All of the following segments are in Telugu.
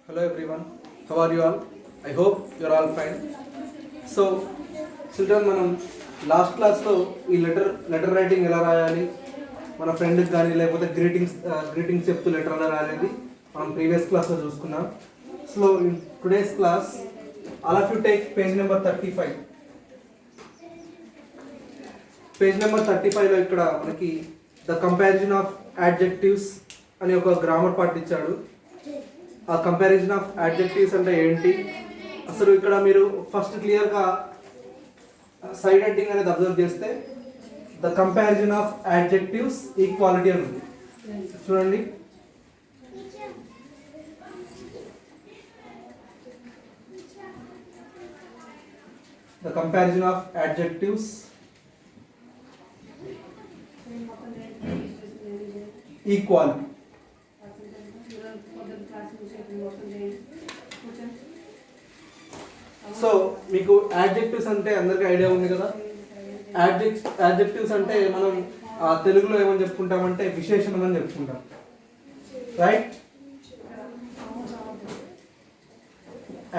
Hello everyone, how are you all? I hope you are all fine. So, children, మనం లాస్ట్ క్లాస్లో ఈ లెటర్ రైటింగ్ ఎలా రాయాలి, మన ఫ్రెండ్కి కానీ లేకపోతే గ్రీటింగ్స్ చెప్తూ లెటర్ ఎలా రాయాలి మనం ప్రీవియస్ క్లాస్లో చూసుకున్నాం. So in today's class all of you take page number 35. Page number 35లో ఇక్కడ మనకి ద కంపారిజన్ ఆఫ్ యాడ్జెక్టివ్స్ అని ఒక గ్రామర్ పార్ట్ ఇచ్చాడు. ఆ కంపారిజన్ ఆఫ్ యాడ్జెక్టివ్స్ అంటే ఏంటి, అసలు ఇక్కడ మీరు ఫస్ట్ క్లియర్గా సైడ్ హెడ్డింగ్ అనేది అబ్జర్వ్ చేస్తే the comparison of adjectives equality అని ఉంది. చూడండి, the comparison of adjectives equality. So మీకు యాడ్జెక్టివ్స్ అంటే అందరికీ ఐడియా ఉంది కదా. యాడ్జెక్టివ్స్ అంటే మనం తెలుగులో ఏమని చెప్పుకుంటామంటే విశేషణం అని చెప్పుకుంటాం, రైట్?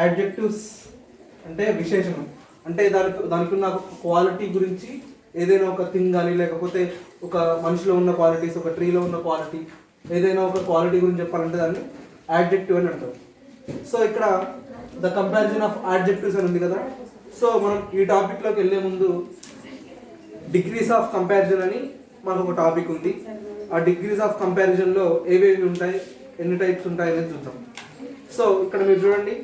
యాడ్జెక్టివ్స్ అంటే విశేషణం, అంటే దానికి ఉన్న క్వాలిటీ గురించి, ఏదైనా ఒక థింగ్ కానీ లేకపోతే ఒక మనిషిలో ఉన్న క్వాలిటీస్, ఒక ట్రీలో ఉన్న క్వాలిటీ, ఏదైనా ఒక క్వాలిటీ గురించి చెప్పాలంటే దాన్ని యాడ్జెక్టివ్ అని అంటారు. సో ఇక్కడ ద కంపారిజన్ ఆఫ్ యాడ్జెక్టివ్స్ అని ఉంది కదా. సో మనం ఈ టాపిక్లోకి వెళ్ళే ముందు డిగ్రీస్ ఆఫ్ కంపారిజన్ అని మనకు ఒక టాపిక్ ఉంది. ఆ డిగ్రీస్ ఆఫ్ కంపారిజన్లో ఏవేవి ఉంటాయి, ఎన్ని టైప్స్ ఉంటాయి అనేది చూద్దాం. సో ఇక్కడ మీరు చూడండి,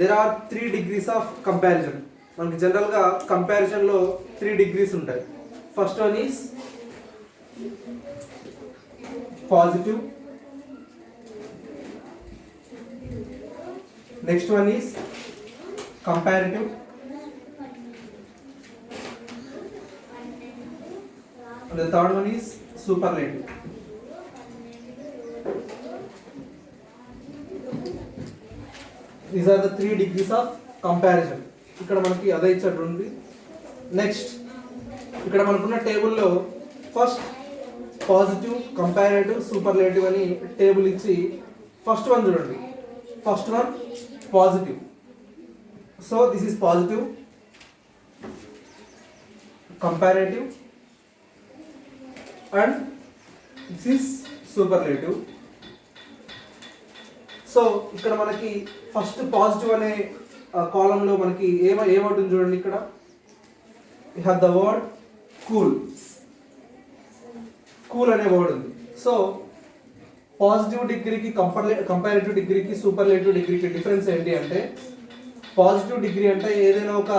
there are 3 degrees of comparison. మనకి జనరల్గా కంపారిజన్లో 3 డిగ్రీస్ ఉంటాయి. First one is positive, next one is comparative, and the third one is superlative. These are the 3 degrees of comparison. ఇక్కడ మనకి అదే ఇచ్చాడు ఉంది. నెక్స్ట్ ఇక్కడ మనకున్న టేబుల్లో ఫస్ట్ పాజిటివ్, కంపారిటివ్, సూపర్లేటివ్ అని టేబుల్ ఇచ్చి ఫస్ట్ వన్ చూడండి. First one positive. So this is positive, comparative and this is superlative. So ఇక్కడ మనకి ఫస్ట్ పాజిటివ్ అనే కాలంలో మనకి ఏమంటుంది చూడండి. ఇక్కడ you have the word cool. Cool అనే వర్డ్ ఉంది. సో పాజిటివ్ డిగ్రీకి కంపారిటివ్ డిగ్రీకి సూపర్లేటివ్ డిగ్రీకి డిఫరెన్స్ ఏంటి అంటే, పాజిటివ్ డిగ్రీ అంటే ఏదైనా ఒక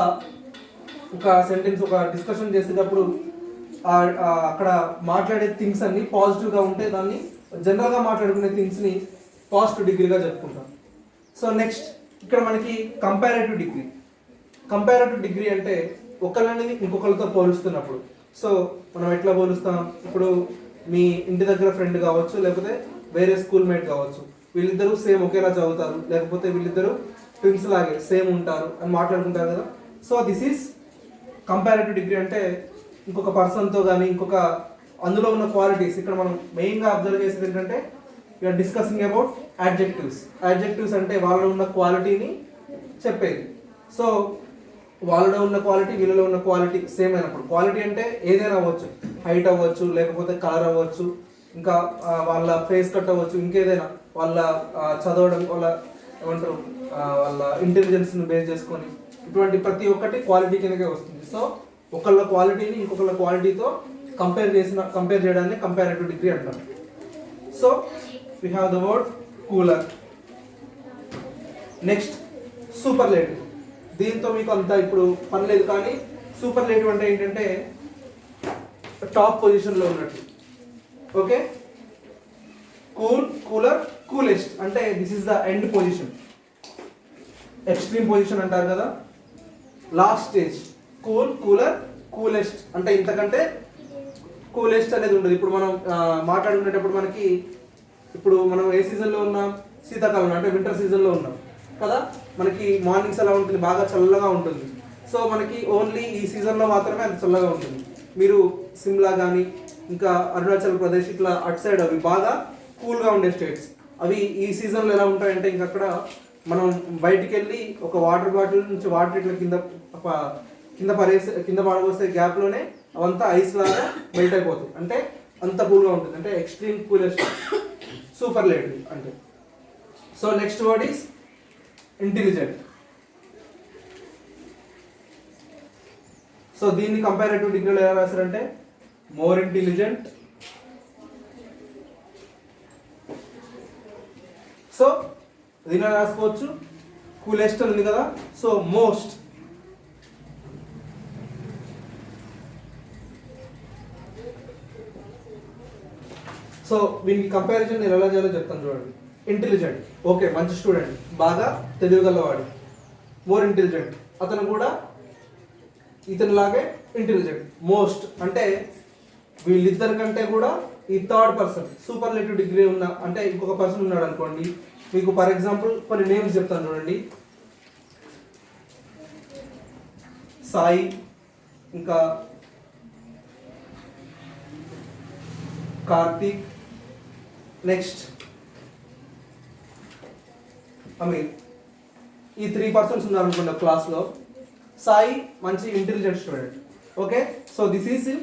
సెంటెన్స్, ఒక డిస్కషన్ చేసేటప్పుడు అక్కడ మాట్లాడే థింగ్స్ అన్ని పాజిటివ్గా ఉంటే దాన్ని జనరల్గా మాట్లాడుకునే థింగ్స్ని పాజిటివ్ డిగ్రీగా చెప్పుకుంటాం. సో నెక్స్ట్ ఇక్కడ మనకి కంపారిటివ్ డిగ్రీ. కంపారిటివ్ డిగ్రీ అంటే ఒకళ్ళని ఇంకొకరితో పోలుస్తున్నప్పుడు. సో మనం ఎట్లా పోలుస్తాం, ఇప్పుడు మీ ఇంటి దగ్గర ఫ్రెండ్ కావచ్చు, లేకపోతే వేరే స్కూల్ మేట్ కావచ్చు, వీళ్ళిద్దరూ సేమ్ ఒకేలా చదువుతారు, లేకపోతే వీళ్ళిద్దరూ ట్విన్స్ లాగే సేమ్ ఉంటారు అని మాట్లాడుకుంటారు కదా. So this is comparative degree. అంటే ఇంకొక పర్సన్తో కానీ ఇంకొక అందులో ఉన్న క్వాలిటీస్, ఇక్కడ మనం మెయిన్గా అబ్జర్వ్ చేసేది ఏంటంటే we are discussing about adjectives. Adjectives అంటే వాళ్ళలో ఉన్న క్వాలిటీని చెప్పేది. సో వాళ్ళలో ఉన్న క్వాలిటీ, వీళ్ళలో ఉన్న క్వాలిటీ సేమ్ అయినప్పుడు, క్వాలిటీ అంటే ఏదైనా అవ్వచ్చు, హైట్ అవ్వచ్చు, లేకపోతే కలర్ అవ్వచ్చు, ఇంకా వాళ్ళ ఫేస్ కట్ అవ్వచ్చు, ఇంకేదైనా వాళ్ళ చదవడం, వాళ్ళ ఏమంటారు, వాళ్ళ ఇంటెలిజెన్స్ని బేస్ చేసుకొని, ఇటువంటి ప్రతి ఒక్కటి క్వాలిటీ కిందకే వస్తుంది. సో ఒకళ్ళ క్వాలిటీని ఇంకొకళ్ళ క్వాలిటీతో కంపేర్ చేయడాన్ని కంపారిటివ్ డిగ్రీ అంటారు. So we have the word cooler. Next superlative. దీంతో మీకు అంత ఇప్పుడు పని లేదు, కానీ సూపర్లేటివ్ అంటే ఏంటంటే టాప్ పొజిషన్లో ఉన్నట్టు. ఓకే, కూల్, కూలర్, కూలెస్ట్ అంటే this is the end position. Extreme position అంటారు కదా, last stage. Cool, cooler, coolest అంటే ఇంతకంటే కూలెస్ట్ అనేది ఉండదు. ఇప్పుడు మనం మాట్లాడుకునేటప్పుడు మనకి, ఇప్పుడు మనం ఏ సీజన్లో ఉన్నాం, శీతాకాలం అంటే వింటర్ సీజన్లో ఉన్నాం కదా. మనకి మార్నింగ్స్ ఎలా ఉంటుంది, బాగా చల్లగా ఉంటుంది. సో మనకి ఓన్లీ ఈ సీజన్లో మాత్రమే అది చల్లగా ఉంటుంది. మీరు సిమ్లా కానీ ఇంకా అరుణాచల్ ప్రదేశ్ ఇట్లా అటు సైడ్ అవి బాగా కూల్గా ఉండే స్టేట్స్. అవి ఈ సీజన్లో ఎలా ఉంటాయంటే ఇంక అక్కడ మనం బయటికి వెళ్ళి ఒక వాటర్ బాటిల్ నుంచి వాటర్ ఇట్లా కింద పడబోస్తే గ్యాప్లోనే అవంతా ఐస్ లాగా మెల్ట్ అయిపోతుంది, అంటే అంత కూల్గా ఉంటుంది, అంటే ఎక్స్ట్రీమ్ కూలెస్ట్ సూపర్లేటివ్ అంటే. So next word is intelligent. So దీన్ని కంపారేటివ్ డిగ్రీలో ఎలా రాశారంటే మోర్ ఇంటెలిజెంట్. సో దీని రాసుకోవచ్చు కూలెస్ట్ ఉంది కదా, సో మోస్ట్. సో వీనికి కంపారిజన్ నేను ఎలా చేయాలో చెప్తాను చూడండి. ఇంటెలిజెంట్, ఓకే మంచి స్టూడెంట్, బాగా తెలియగలవాడు. మోర్ ఇంటెలిజెంట్, అతను కూడా ఇతనిలాగే ఇంటెలిజెంట్. మోస్ట్ అంటే వీళ్ళిద్దరి కంటే కూడా ఈ థర్డ్ పర్సన్ సూపర్లేటివ్ డిగ్రీ ఉన్న, అంటే ఇంకొక పర్సన్ ఉన్నాడు అనుకోండి. మీకు ఫర్ ఎగ్జాంపుల్ కొన్ని నేమ్స్ చెప్తాను చూడండి. సాయి, ఇంకా కార్తీక్, నెక్స్ట్ అమీర్. ఈ 3 పర్సన్స్ ఉన్నారు అనుకోండి క్లాస్లో. సాయి మంచి intelligent student, okay. So this is in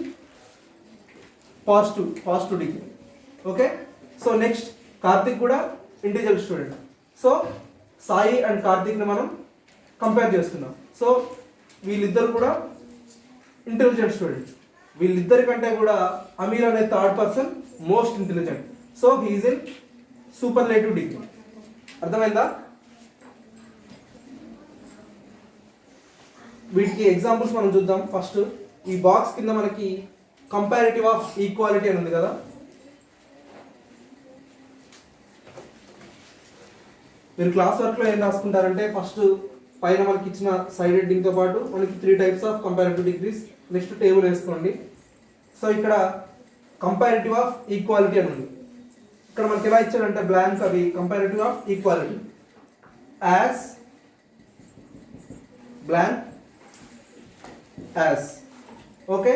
positive degree, okay. So next Karthik కూడా intelligent student. So Sai and కార్తీక్ని మనం కంపేర్ చేస్తున్నాం. సో వీళ్ళిద్దరు కూడా ఇంటెలిజెంట్ స్టూడెంట్స్. వీళ్ళిద్దరి కంటే కూడా అమీర్ అనే third person most intelligent. So he is in superlative degree. అర్థమైందా? వీటికి ఎగ్జాంపుల్స్ మనం చూద్దాం. ఫస్ట్ ఈ బాక్స్ కింద మనకి కంపారిటివ్ ఆఫ్ ఈక్వాలిటీ అని ఉంది కదా. మీరు క్లాస్ వర్క్లో ఏం రాసుకుంటారంటే ఫస్ట్ పైన మనకి ఇచ్చిన సైడ్ హెడ్డింగ్తో పాటు మనకి 3 types of comparative degrees, next table వేసుకోండి. సో ఇక్కడ కంపారిటివ్ ఆఫ్ ఈక్వాలిటీ అని ఉంది. ఇక్కడ మనకి ఎలా ఇచ్చారంటే బ్లాంక్స్, అవి comparative of equality as blank as, okay.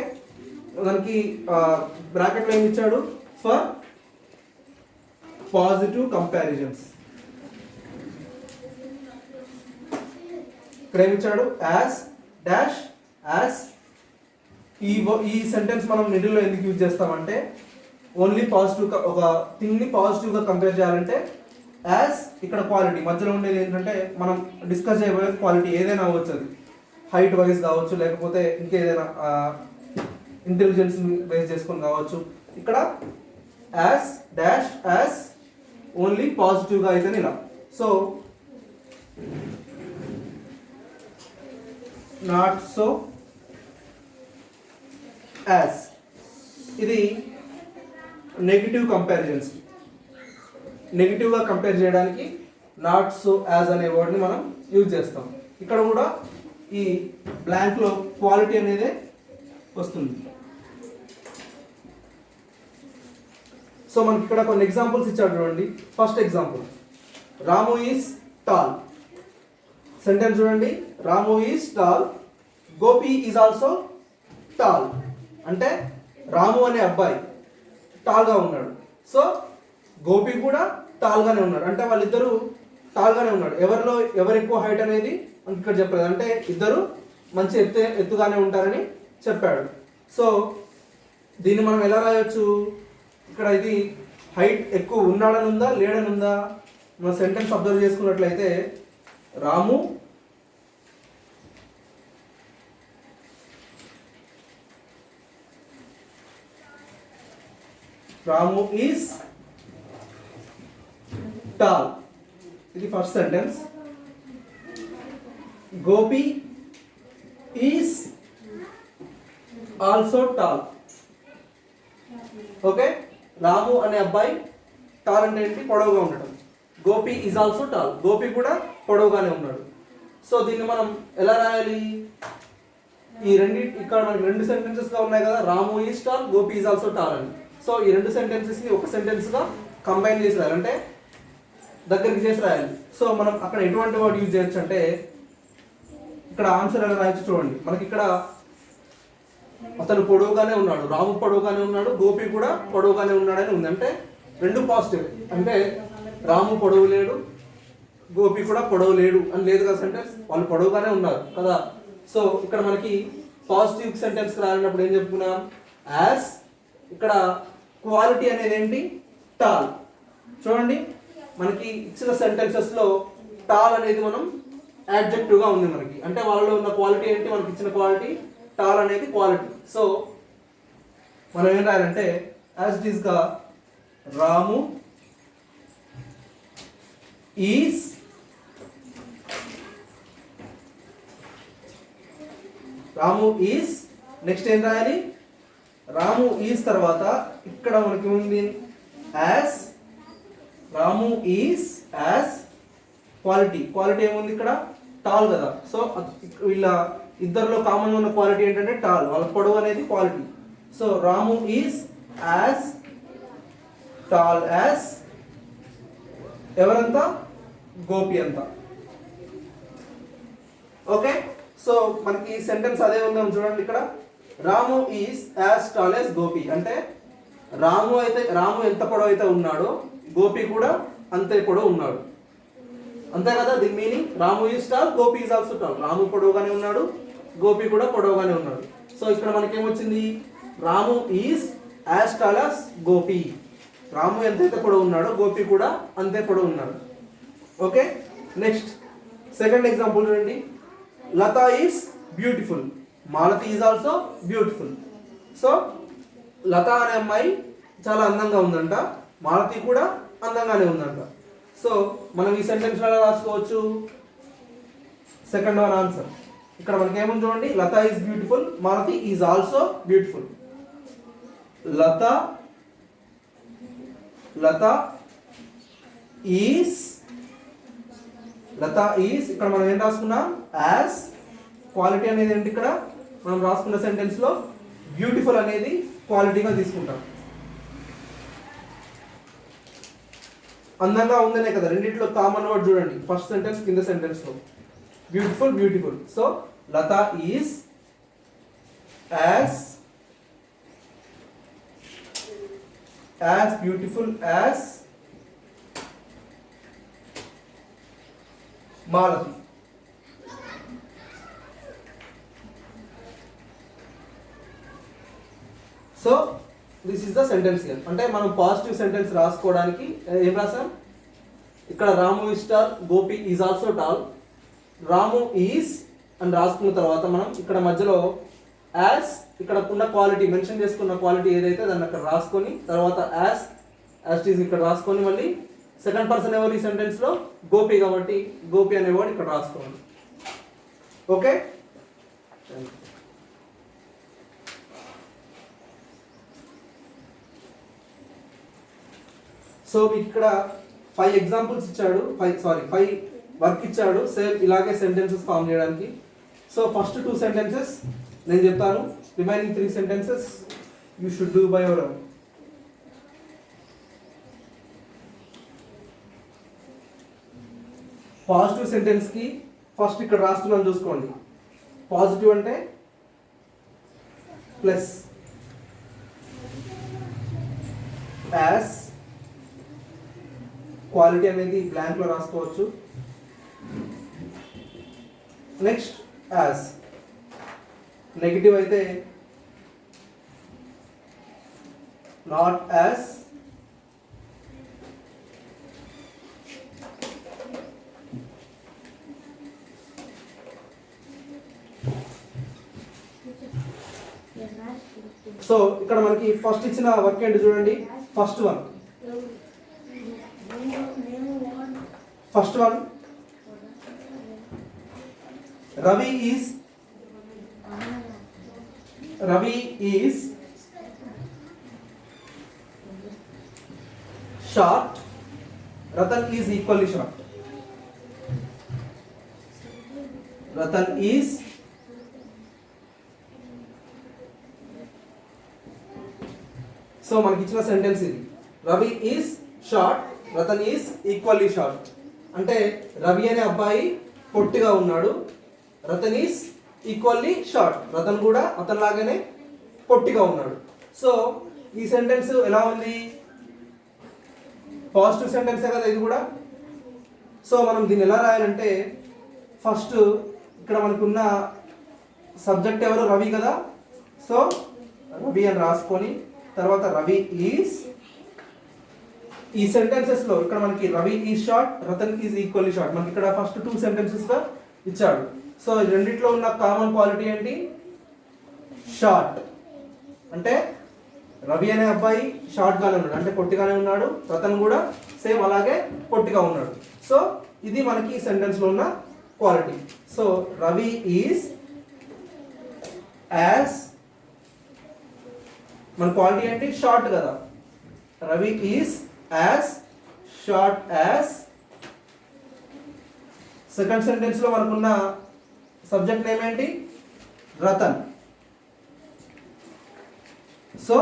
దానికి బ్రాకెట్లో ఏమి ఇచ్చాడు? For positive comparisons. ఇక్కడ ఏమి ఇచ్చాడు? As dash as. ఈ సెంటెన్స్ మనం మిడిల్లో ఎందుకు యూజ్ చేస్తామంటే ఓన్లీ పాజిటివ్, ఒక థింగ్ని పాజిటివ్గా కంపేర్ చేయాలంటే యాజ్. ఇక్కడ క్వాలిటీ మధ్యలో ఉండేది ఏంటంటే మనం డిస్కస్ చేయబోయే క్వాలిటీ ఏదైనా అవ్వచ్చు, అది హైట్ వైజ్ కావచ్చు, లేకపోతే ఇంకేదైనా ఇంటెలిజెన్స్ బేస్ చేసుకొని కావచ్చు. ఇక్కడ యాజ్ డాష్ యాజ్ ఓన్లీ పాజిటివ్గా అయితే ఇలా. సో నాట్ సో యాజ్, ఇది నెగిటివ్ కంపారిజన్స్. నెగిటివ్గా కంపేర్ చేయడానికి నాట్ సో యాజ్ అనే వర్డ్ని మనం యూజ్ చేస్తాం. ఇక్కడ కూడా ఈ బ్లాంక్లో క్వాలిటీ అనేది వస్తుంది. సో మనకి ఇక్కడ కొన్ని ఎగ్జాంపుల్స్ ఇచ్చాడు చూడండి. First example, Ramu is tall. Sentence చూడండి, Ramu is tall, Gopi is also tall. అంటే రాము అనే అబ్బాయి టాల్గా ఉన్నాడు, సో గోపి కూడా టాల్గానే ఉన్నాడు, అంటే వాళ్ళిద్దరూ టాల్గానే ఉన్నాడు. ఎవరు ఎక్కువ హైట్ అనేది మనకి ఇక్కడ చెప్పలేదు, అంటే ఇద్దరు మంచి ఎత్తుగానే ఉంటారని చెప్పాడు. సో దీన్ని మనం ఎలా రాయొచ్చు? ఇక్కడ ఇది హైట్ ఎక్కువ ఉన్నాడని ఉందా లేడని ఉందా? మన సెంటెన్స్ అబ్జర్వ్ చేసుకున్నట్లయితే రాము ఈజ్ టాల్, ఇది first sentence. Gopi is also tall, okay. Ramu అనే అబ్బాయి టాల్ అంటే ఏంటి? పొడవుగా ఉండటం. Gopi is also tall, Gopi కూడా పొడవుగానే ఉన్నాడు. సో దీన్ని మనం ఎలా రాయాలి? ఈ ఇక్కడ మనకి 2 సెంటెన్సెస్గా ఉన్నాయి కదా, Ramu is tall, Gopi is also tall అని. సో ఈ 2 సెంటెన్సెస్ని ఒక సెంటెన్స్గా కంబైన్ చేసి రాయాలి, అంటే దగ్గరికి చేసి రాయాలి. సో మనం అక్కడ ఎటువంటి వర్డ్ యూజ్ చేయొచ్చు అంటే, ఇక్కడ ఆన్సర్ ఎలా రాయొచ్చు చూడండి. మనకి ఇక్కడ అతను పొడవుగానే ఉన్నాడు, రాము పొడవుగానే ఉన్నాడు, గోపి కూడా పొడవుగానే ఉన్నాడని ఉంది, అంటే 2 పాజిటివ్. అంటే రాము పొడవు లేడు, గోపి కూడా పొడవు లేడు అని లేదు కదా సెంటెన్స్, వాళ్ళు పొడవుగానే ఉన్నారు కదా. సో ఇక్కడ మనకి పాజిటివ్ సెంటెన్స్ రాలినప్పుడు ఏం చెప్పుకున్నాం, యాజ్ ఇక్కడ క్వాలిటీ అనేది ఏంటి, టాల్. చూడండి మనకి ఇచ్చిన సెంటెన్సెస్ లో టాల్ అనేది మనం యాడ్జెక్టివ్ గా ఉంది మనకి, అంటే వాళ్ళలో ఉన్న క్వాలిటీ ఏంటి, మనకి ఇచ్చిన క్వాలిటీ టాల్ అనేది క్వాలిటీ. సో మనం ఏం రాయాలంటే యాజ్ ఇట్ ఈస్ గా రాము ఈస్ నెక్స్ట్ ఏం రాయాలి, రాము ఈస్ తర్వాత ఇక్కడ మనకి ఉంది as, Ramu is as quality. Quality ఏముంది ఇక్కడ, టాల్ కదా. సో వీళ్ళ ఇద్దరిలో కామన్ ఉన్న క్వాలిటీ ఏంటంటే టాల్, వాళ్ళ పొడవు అనేది quality. So Ramu is as tall as ఎవరంతా, గోపి అంతా. ఓకే, సో మనకి సెంటెన్స్ అదే ఉందాం చూడండి. ఇక్కడ Ramu is as tall as Gopi అంటే రాము ఎంత పొడవు అయితే ఉన్నాడో గోపి కూడా అంతే పొడవు ఉన్నాడు, అంతే కదా. దీని meaning Ramu is tall, Gopi is also tall. Ramu పొడవుగానే ఉన్నాడు, గోపి కూడా పొడవుగానే ఉన్నాడు. సో ఇక్కడ మనకి ఏమొచ్చింది, Ramu is as tall as Gopi. Ramu ఎంతైతే పొడవు ఉన్నాడో గోపి కూడా అంతే పొడవు ఉన్నాడు. ఓకే, నెక్స్ట్ సెకండ్ ఎగ్జాంపుల్ చూడండి. Latha is beautiful, Malathi is also beautiful. So Latha అనే అమ్మాయి చాలా అందంగా ఉందంట, మాలతి కూడా అందంగానే ఉందంట. సో మనం ఈ సెంటెన్స్ ఎలా రాసుకోవచ్చు, సెకండ్ వన్ ఆన్సర్. ఇక్కడ మనకి ఏముంది చూడండి, Latha is beautiful, Malathi is also beautiful. Latha is ఇక్కడ మనం ఏం రాసుకున్నాం, యాజ్ క్వాలిటీ అనేది ఏంటి, ఇక్కడ మనం రాసుకున్న సెంటెన్స్ లో బ్యూటిఫుల్ అనేది క్వాలిటీగా తీసుకుంటాం. అందంగా ఉందనే కదా, రెండిట్లో కామన్ వర్డ్ చూడండి, ఫస్ట్ సెంటెన్స్ కింద సెంటెన్స్ లో beautiful. So Latha is as beautiful as Malathi. So this is the sentence here. అంటే మనం పాజిటివ్ సెంటెన్స్ రాసుకోవడానికి ఏం రాసాం, ఇక్కడ Ramu is tall, Gopi is also tall. Ramu is అని రాసుకున్న తర్వాత మనం ఇక్కడ మధ్యలో యాజ్ ఇక్కడ ఉన్న క్వాలిటీ మెన్షన్ చేసుకున్న క్వాలిటీ ఏదైతే దాన్ని అక్కడ రాసుకొని తర్వాత యాజ్ ఈజ్ ఇక్కడ రాసుకొని మళ్ళీ సెకండ్ పర్సన్ ఎవరు ఈ సెంటెన్స్ లో, గోపి కాబట్టి గోపి అనే వర్డ్ ఇక్కడ రాసుకోవాలి. ఓకే, సో మీకు ఇక్కడ 5 ఎగ్జాంపుల్స్ ఇచ్చాడు, 5 వర్క్ ఇచ్చాడు సేమ్ ఇలాగే సెంటెన్సెస్ ఫామ్ చేయడానికి. సో ఫస్ట్ 2 సెంటెన్సెస్ నేను చెప్తాను, remaining 3 sentences you should do by your own. Positive sentence కి ఫస్ట్ ఇక్కడ రాస్తున్నాను చూసుకోండి. పాజిటివ్ అంటే ప్లస్, యాజ్ క్వాలిటీ అనేది బ్లాంక్ లో రాసుకోవచ్చు. నెక్స్ట్ యాజ్, నెగిటివ్ అయితే నాట్ యాజ్, సో ఇక్కడ మనకి ఫస్ట్ ఇచ్చిన వర్క్ ఏంటి చూడండి. First one Ravi is short, Ratan is equally short. Ratan is so మనకి ఇచ్చిన సెంటెన్స్ ఇది. Ravi is short, Ratan is equally short. అంటే రవి అనే అబ్బాయి పొట్టిగా ఉన్నాడు, Ratan is equally short, Ratan కూడా అతని లాగానే పొట్టిగా ఉన్నాడు. సో ఈ సెంటెన్స్ ఎలా ఉంది, పాజిటివ్ సెంటెన్సే కదా ఇది కూడా. సో మనం దీన్ని ఎలా రాయాలంటే ఫస్ట్ ఇక్కడ మనకున్న సబ్జెక్ట్ ఎవరు, రవి కదా. సో రవి అని రాసుకొని తర్వాత రవి ఈజ్, ఈ సెంటెన్సెస్లో ఇక్కడ మనకి Ravi is short, Ratan is equally short. మనకి ఇక్కడ ఫస్ట్ 2 సెంటెన్సెస్గా ఇచ్చాడు. సో ఈ రెండిట్లో ఉన్న కామన్ క్వాలిటీ ఏంటి, షార్ట్. అంటే రవి అనే అబ్బాయి షార్ట్గానే ఉన్నాడు, అంటే పొట్టిగానే ఉన్నాడు. రతన్ కూడా సేమ్ అలాగే పొట్టిగా ఉన్నాడు. సో ఇది మనకి ఈ సెంటెన్స్లో ఉన్న quality. So Ravi is as, మన క్వాలిటీ ఏంటి, షార్ట్ కదా. Ravi is as short as. Second sentence లో మనకున్న సబ్జెక్ట్ నేమ్ ఏంటి, రతన్. సో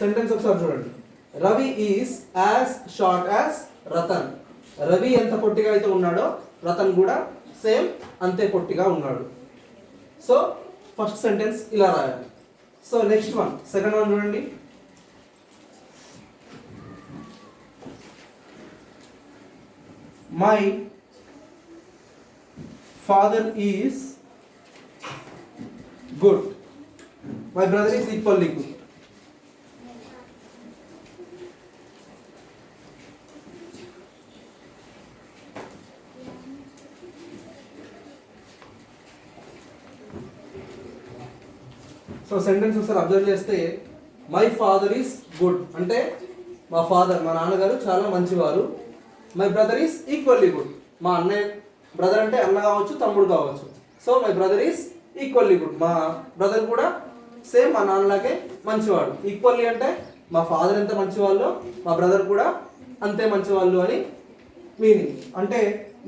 సెంటెన్స్ ఒకసారి చూడండి, Ravi is as short as Ratan. Ravi ఎంత పొట్టిగా అయితే ఉన్నాడో రతన్ కూడా సేమ్ అంతే పొట్టిగా ఉన్నాడు. సో ఫస్ట్ సెంటెన్స్ ఇలా రాయాలి. So next one, second one చూడండి. My father is good, my brother is equally good. So sentence ఒకసారి అబ్జర్వ్ చేస్తే మై ఫాదర్ ఈస్ గుడ్ అంటే మా ఫాదర్, మా నాన్నగారు చాలా మంచివారు. My brother is equally good, మా అన్నయ్య, బ్రదర్ అంటే అన్న కావచ్చు, తమ్ముడు కావచ్చు. So my brother is equally good, మా బ్రదర్ కూడా సేమ్ మా నాన్నలాగే మంచివాడు. ఈక్వల్లీ అంటే మా ఫాదర్ ఎంత మంచివాళ్ళో మా బ్రదర్ కూడా అంతే మంచివాళ్ళు అని మీనింగ్. అంటే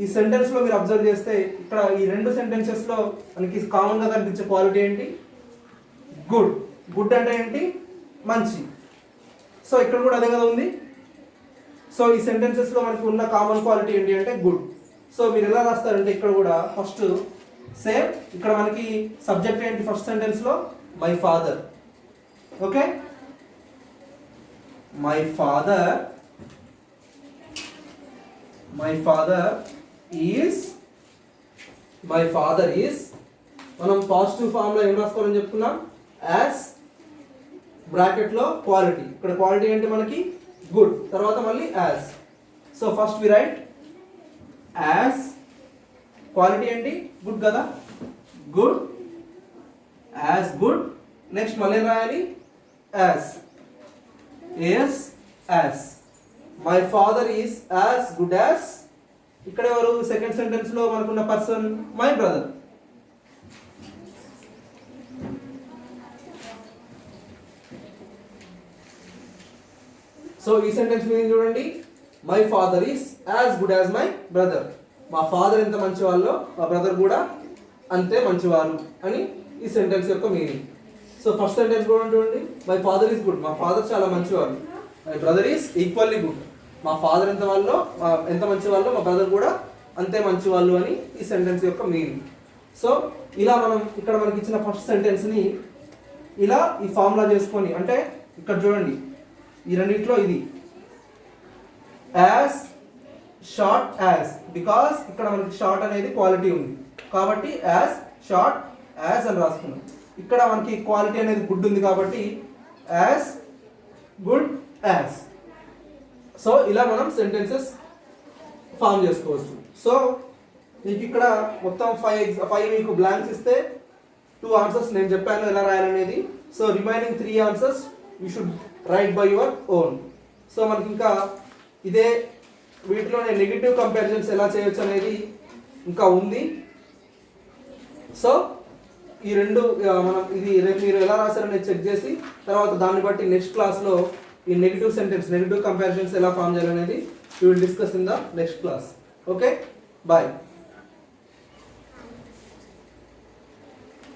ఈ సెంటెన్స్లో మీరు అబ్జర్వ్ చేస్తే ఇక్కడ ఈ రెండు సెంటెన్సెస్లో మనకి కామన్గా కనిపించే క్వాలిటీ ఏంటి, గుడ్. గుడ్ అంటే ఏంటి, మంచి. సో ఇక్కడ కూడా అదే కదా ఉంది. సో ఈ సెంటెన్సెస్లో మనకి ఉన్న కామన్ క్వాలిటీ ఏంటి అంటే గుడ్. సో మీరు ఎలా రాస్తారంటే ఇక్కడ కూడా ఫస్ట్ సేమ్, ఇక్కడ మనకి సబ్జెక్ట్ ఏంటి ఫస్ట్ సెంటెన్స్లో, my father. Okay, my father is మనం పాజిటివ్ ఫామ్లో ఏం రాసుకోవాలని చెప్పుకున్నాం, యాజ్ బ్రాకెట్లో క్వాలిటీ. ఇక్కడ క్వాలిటీ ఏంటి మనకి గుడ్, తర్వాత మళ్ళీ as. So first we write as, quality ఏంటి గుడ్ కదా, గుడ్, యాజ్ గుడ్. నెక్స్ట్ మళ్ళీ రాయాలి as, as. My father is as good as, ఇక్కడ ఎవరు సెకండ్ సెంటెన్స్ లో మనకున్న పర్సన్ మై బ్రదర్. సో ఈ సెంటెన్స్ మీనింగ్ చూడండి, my father is as good as my brother. మా ఫాదర్ ఎంత మంచివాళ్ళో మా బ్రదర్ కూడా అంతే మంచివారు అని ఈ సెంటెన్స్ యొక్క మీనింగ్. సో ఫస్ట్ సెంటెన్స్ కూడా చూడండి, మై ఫాదర్ ఈస్ గుడ్, మా ఫాదర్ చాలా మంచివారు. My brother is equally good, మా ఫాదర్ ఎంత మంచివాళ్ళో మా బ్రదర్ కూడా అంతే మంచివాళ్ళు అని ఈ సెంటెన్స్ యొక్క మీనింగ్. సో ఇలా మనం ఇక్కడ మనకి ఇచ్చిన ఫస్ట్ సెంటెన్స్ని ఇలా ఈ ఫార్ములా చేసుకొని, అంటే ఇక్కడ చూడండి ఈ రెండిట్లో ఇది యాజ్ షార్ట్ యాజ్, బికాస్ ఇక్కడ మనకి షార్ట్ అనేది క్వాలిటీ ఉంది కాబట్టి యాజ్ షార్ట్ యాజ్ అని రాసుకున్నాం. ఇక్కడ మనకి క్వాలిటీ అనేది గుడ్ ఉంది కాబట్టి యాజ్ గుడ్ యాజ్. సో ఇలా మనం సెంటెన్సెస్ ఫామ్ చేసుకోవచ్చు. సో మీకు ఇక్కడ మొత్తం 5 మీకు బ్లాంక్స్ ఇస్తే 2 ఆన్సర్స్ నేను చెప్పాను ఎలా రాయాలనేది. So remaining 3 answers you should write by your own. So మనకి ఇంకా ఇదే వీటిలోనే నెగిటివ్ కంపారిజన్స్ ఎలా చేయొచ్చు అనేది ఇంకా ఉంది. సో ఈ రెండు మనం ఇది మీరు ఎలా రాశారనేది చెక్ చేసి తర్వాత దాన్ని బట్టి నెక్స్ట్ క్లాస్లో ఈ నెగిటివ్ కంపారిజన్స్ ఎలా ఫామ్ చేయాలనేది we will discuss in the next class. Okay, bye.